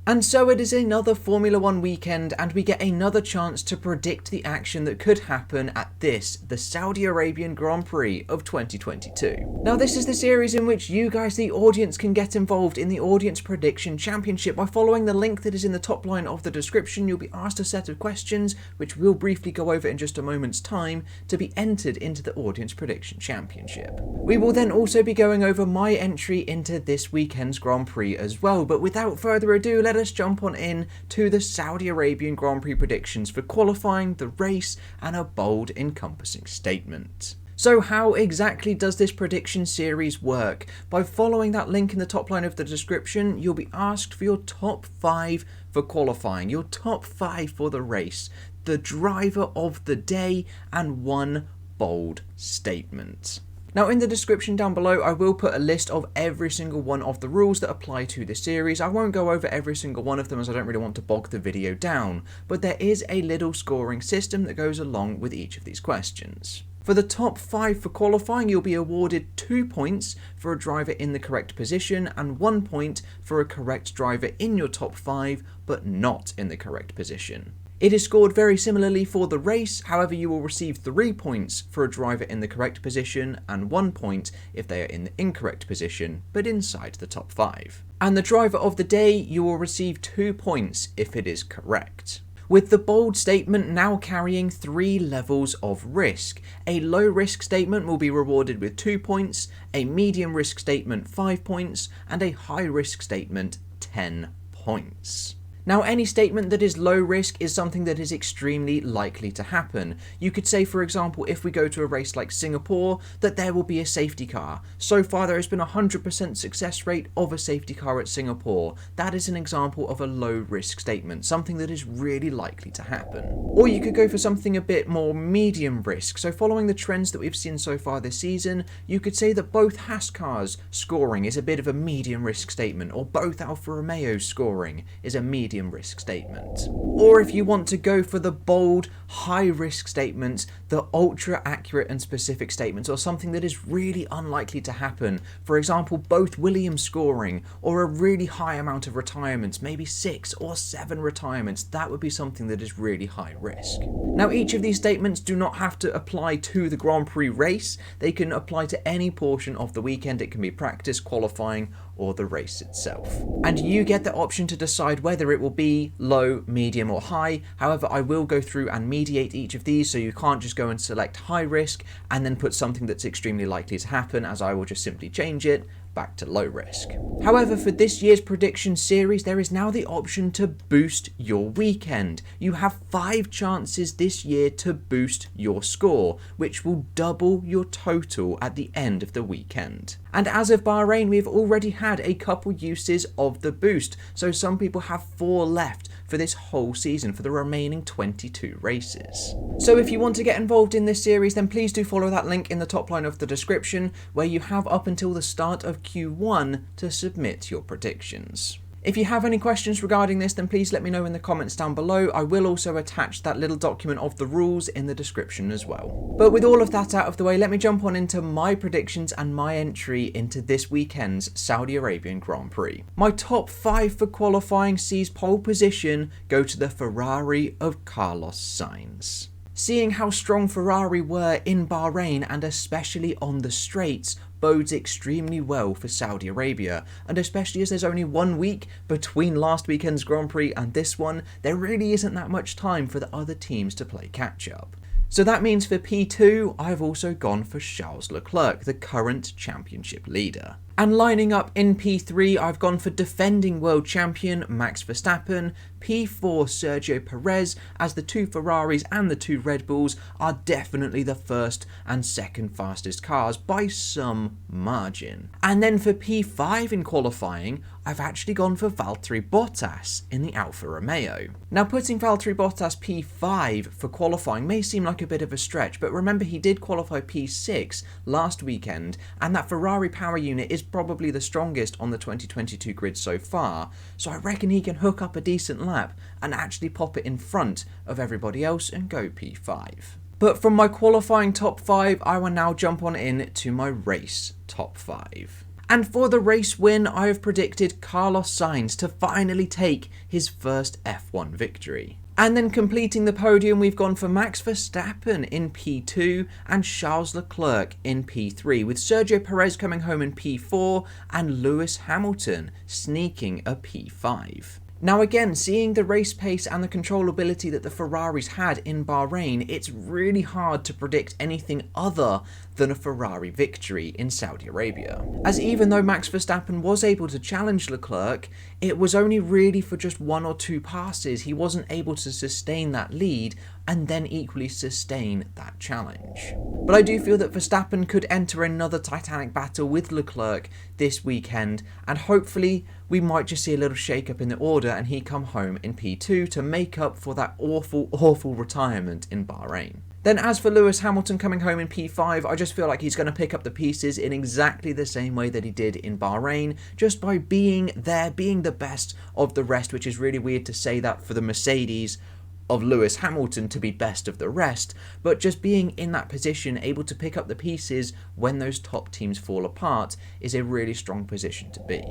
And so it is another Formula 1 weekend, and we get another chance to predict the action that could happen at this, the Saudi Arabian Grand Prix of 2022. Now this is the series in which you guys, the audience, can get involved in the Audience Prediction Championship. By following the link that is in the top line of the description, you'll be asked a set of questions, which we'll briefly go over in just a moment's time, to be entered into the Audience Prediction Championship. We will then also be going over my entry into this weekend's Grand Prix as well, but without further ado, let us jump on in to the Saudi Arabian Grand Prix predictions for qualifying, the race, and a bold encompassing statement. So how exactly does this prediction series work? By following that link in the top line of the description, you'll be asked for your top 5 for qualifying, your top 5 for the race, the driver of the day, and one bold statement. Now in the description down below, I will put a list of every single one of the rules that apply to this series. I won't go over every single one of them as I don't really want to bog the video down, but there is a little scoring system that goes along with each of these questions. For the top 5 for qualifying, you'll be awarded 2 points for a driver in the correct position and 1 point for a correct driver in your top 5, but not in the correct position. It is scored very similarly for the race, however you will receive 3 points for a driver in the correct position and 1 point if they are in the incorrect position, but inside the top 5. And the driver of the day, you will receive 2 points if it is correct. With the bold statement now carrying 3 levels of risk. A low risk statement will be rewarded with 2 points, a medium risk statement 5 points, and a high risk statement 10 points. Now any statement that is low risk is something that is extremely likely to happen. You could say, for example, if we go to a race like Singapore, that there will be a safety car. So far there has been a 100% success rate of a safety car at Singapore. That is an example of a low risk statement, something that is really likely to happen. Or you could go for something a bit more medium risk. So following the trends that we've seen so far this season, you could say that both Haas cars scoring is a bit of a medium risk statement, or both Alfa Romeo's scoring is a medium risk statement. Or if you want to go for the bold, high risk statements, the ultra accurate and specific statements, or something that is really unlikely to happen, for example both Williams scoring, or a really high amount of retirements, maybe 6 or 7 retirements, that would be something that is really high risk. Now each of these statements do not have to apply to the Grand Prix race, they can apply to any portion of the weekend. It can be practice, qualifying, or the race itself. And you get the option to decide whether it will be low, medium, or high. However, I will go through and mediate each of these, so you can't just go and select high risk and then put something that's extremely likely to happen, as I will just simply change it back to low risk. However, for this year's prediction series, there is now the option to boost your weekend. You have 5 chances this year to boost your score, which will double your total at the end of the weekend. And as of Bahrain, we've already had a couple uses of the boost, so some people have 4 left for this whole season, for the remaining 22 races. So if you want to get involved in this series, then please do follow that link in the top line of the description, where you have up until the start of Q1 to submit your predictions. If you have any questions regarding this, then please let me know in the comments down below. I will also attach that little document of the rules in the description as well. But with all of that out of the way, let me jump on into my predictions and my entry into this weekend's Saudi Arabian Grand Prix. My top 5 for qualifying sees pole position go to the Ferrari of Carlos Sainz. Seeing how strong Ferrari were in Bahrain, and especially on the straights, bodes extremely well for Saudi Arabia, and especially as there's only 1 week between last weekend's Grand Prix and this one, there really isn't that much time for the other teams to play catch up. So that means for P2, I've also gone for Charles Leclerc, the current championship leader. And lining up in P3, I've gone for defending world champion Max Verstappen, P4 Sergio Perez, as the 2 Ferraris and the 2 Red Bulls are definitely the first and second fastest cars by some margin. And then for P5 in qualifying, I've actually gone for Valtteri Bottas in the Alfa Romeo. Now putting Valtteri Bottas P5 for qualifying may seem like a bit of a stretch, but remember he did qualify P6 last weekend, and that Ferrari power unit is probably the strongest on the 2022 grid so far, so I reckon he can hook up a decent lap and actually pop it in front of everybody else and go P5. But from my qualifying top 5, I will now jump on in to my race top 5. And for the race win, I have predicted Carlos Sainz to finally take his first F1 victory. And then completing the podium, we've gone for Max Verstappen in P2 and Charles Leclerc in P3, with Sergio Perez coming home in P4 and Lewis Hamilton sneaking a P5. Now again, seeing the race pace and the controllability that the Ferraris had in Bahrain, it's really hard to predict anything other than a Ferrari victory in Saudi Arabia. As even though Max Verstappen was able to challenge Leclerc, it was only really for just 1 or 2 passes. He wasn't able to sustain that lead and then equally sustain that challenge. But I do feel that Verstappen could enter another titanic battle with Leclerc this weekend, and hopefully we might just see a little shake up in the order and he come home in P2 to make up for that awful retirement in Bahrain. Then as for Lewis Hamilton coming home in P5, I just feel like he's going to pick up the pieces in exactly the same way that he did in Bahrain, just by being there, being the best of the rest, which is really weird to say that for the Mercedes of Lewis Hamilton to be best of the rest, but just being in that position, able to pick up the pieces when those top teams fall apart, is a really strong position to be.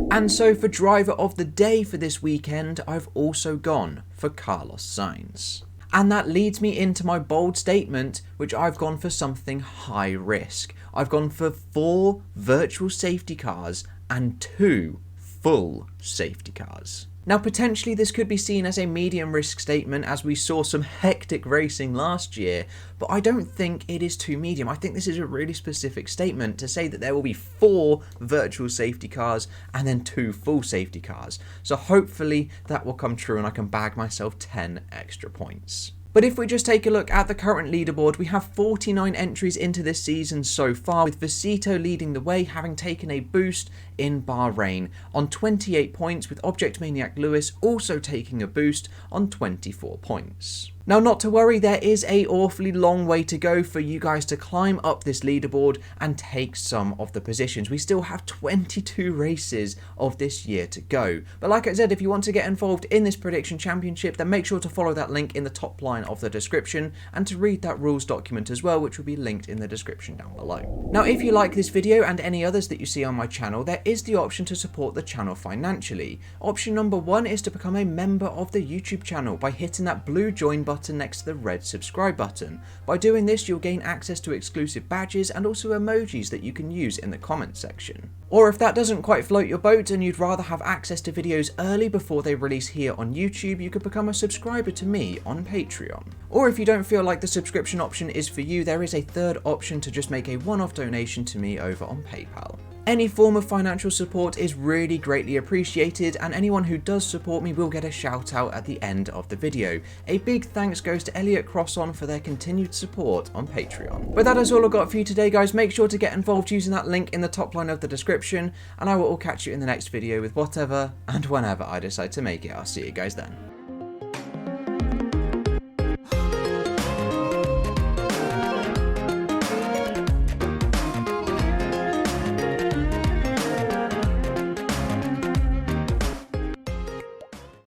And so for driver of the day for this weekend, I've also gone for Carlos Sainz. And that leads me into my bold statement, which I've gone for something high risk. I've gone for 4 virtual safety cars and 2 full safety cars. Now potentially this could be seen as a medium risk statement, as we saw some hectic racing last year, but I don't think it is too medium. I think this is a really specific statement to say that there will be 4 virtual safety cars and then 2 full safety cars. So hopefully that will come true and I can bag myself 10 extra points. But if we just take a look at the current leaderboard, we have 49 entries into this season so far, with Vexento leading the way, having taken a boost in Bahrain on 28 points, with Object Maniac Lewis also taking a boost on 24 points. Now, not to worry, there is a awfully long way to go for you guys to climb up this leaderboard and take some of the positions. We still have 22 races of this year to go. But like I said, if you want to get involved in this prediction championship, then make sure to follow that link in the top line of the description and to read that rules document as well, which will be linked in the description down below. Now, if you like this video and any others that you see on my channel, there is the option to support the channel financially. Option number 1 is to become a member of the YouTube channel by hitting that blue join button next to the red subscribe button. By doing this, you'll gain access to exclusive badges and also emojis that you can use in the comments section. Or if that doesn't quite float your boat and you'd rather have access to videos early before they release here on YouTube, you could become a subscriber to me on Patreon. Or if you don't feel like the subscription option is for you, there is a third option to just make a one-off donation to me over on PayPal. Any form of financial support is really greatly appreciated, and anyone who does support me will get a shout out at the end of the video. A big thanks goes to Elliot Crosson for their continued support on Patreon. But that is all I've got for you today, guys. Make sure to get involved using that link in the top line of the description, and I will all catch you in the next video with whatever and whenever I decide to make it. I'll see you guys then.